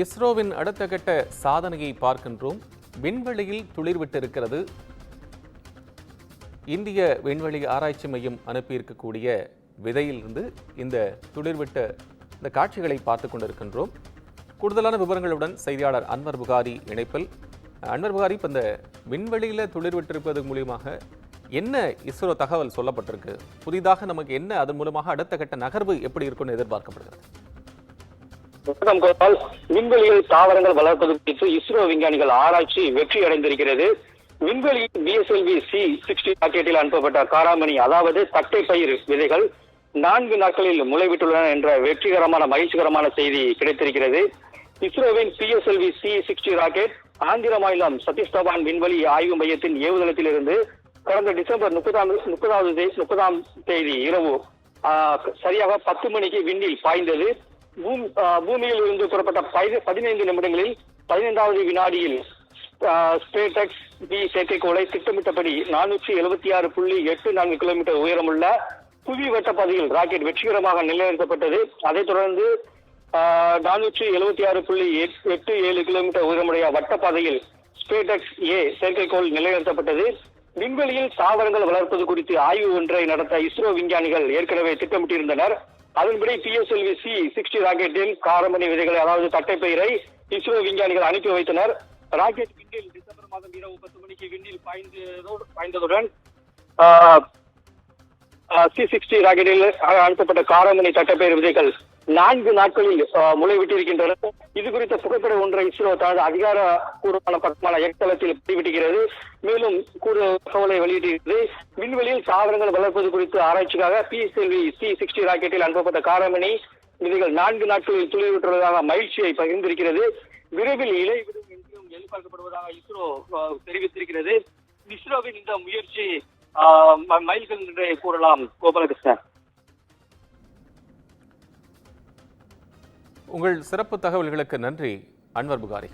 இஸ்ரோவின் அடுத்த கட்ட சாதனையை பார்க்கின்றோம். விண்வெளியில் துளிர்விட்டிருக்கிறது. இந்திய விண்வெளி ஆராய்ச்சி மையம் அனுப்பியிருக்கக்கூடிய விதையிலிருந்து இந்த துளிர்விட்ட இந்த காட்சிகளை பார்த்து கொண்டிருக்கின்றோம். கூடுதலான விவரங்களுடன் செய்தியாளர் அன்வர் புகாரி இணைப்பில். அன்வர் புகாரி, இப்போ இந்த விண்வெளியில் துளிர்விட்டிருப்பது மூலியமாக என்ன இஸ்ரோ தகவல் சொல்லப்பட்டிருக்கு? புதிதாக நமக்கு என்ன அதன் மூலமாக அடுத்த கட்ட நகர்வு எப்படி இருக்கும்னு எதிர்பார்க்கப்படுகிறது? விண்வெளியில் தாவரங்கள் வளர்ப்பது குறித்து இஸ்ரோ விஞ்ஞானிகள் ஆராய்ச்சி வெற்றி அடைந்திருக்கிறது. விண்வெளியில் பிஎஸ்எல்வி C-60 ராக்கெட்டில் அனுப்பப்பட்ட காராமணி, அதாவது தட்டை பயிர் விதைகள் 4 நாட்களில் முளைவிட்டுள்ளன என்ற வெற்றிகரமான மகிழ்ச்சிகரமான செய்தி கிடைத்திருக்கிறது. இஸ்ரோவின் பிஎஸ்எல்வி C-60 ராக்கெட் ஆந்திர மாநிலம் சதீஷ் தவான் விண்வெளி ஆய்வு மையத்தின் ஏவுதளத்திலிருந்து கடந்த டிசம்பர் 30ஆம் தேதி இரவு சரியாக 10 மணிக்கு விண்ணில் பாய்ந்தது. பூமியில் இருந்து புறப்பட்ட 15 நிமிடங்களில் 15வது வினாடியில் ஸ்பேடெக்ஸ் பி செயற்கைக்கோளை திட்டமிட்டபடி 476.84 கிலோமீட்டர் உயரமுள்ள புவி வட்டப்பாதையில் ராக்கெட் வெற்றிகரமாக நிலைநிறுத்தப்பட்டது. அதைத் தொடர்ந்து 476.87 கிலோமீட்டர் உயரமுடைய வட்டப்பாதையில் ஸ்பேடெக்ஸ் ஏ செயற்கைக்கோள் நிலைநிறுத்தப்பட்டது. விண்வெளியில் தாவரங்கள் வளர்ப்பது குறித்து ஆய்வு ஒன்றை நடத்த இஸ்ரோ விஞ்ஞானிகள் ஏற்கனவே திட்டமிட்டிருந்தனர். அதன்படி பிஎஸ்எல்வி C-60 ராக்கெட்டில் காரமணி விதைகளை, அதாவது தட்டைப்பயிரை இஸ்ரோ விஞ்ஞானிகள் அனுப்பி வைத்தனர். ராக்கெட் விண்ணில் டிசம்பர் மாதம் இரவு 10 மணிக்கு விண்ணில் பாய்ந்ததுடன் C-60 ராக்கெட்டில் அனுப்பப்பட்ட காரமணி தட்டைப்பயிர் விதைகள் 4 நாட்களில் முளைவிட்டிருக்கின்றன. இது குறித்த புகைப்பட ஒன்றை இஸ்ரோ தனது அதிகாரப்பூர்வமான பக்கமான X தளத்தில் பதிவிட்டிருக்கிறது. மேலும் கூடுதல் தகவலை வெளியிட்டிருக்கிறது. விண்வெளியில் தாவரங்கள் வளர்ப்பது குறித்து ஆராய்ச்சிக்காக பிஎஸ்எல்வி C-60 ராக்கெட்டில் அனுப்பப்பட்ட காரமணி விதைகள் 4 நாட்களில் துளிர்விட்டுள்ளதாக மகிழ்ச்சியை பகிர்ந்திருக்கிறது. விரைவில் இலை விடும் என்றும் எதிர்பார்க்கப்படுவதாக இஸ்ரோ தெரிவித்திருக்கிறது. இஸ்ரோவின் இந்த முயற்சி மைல்கல் என்றே கூறலாம். கோபாலகிருஷ்ணன், உங்கள் சிறப்பு தகவல்களுக்கு நன்றி அன்வர் புகாரி.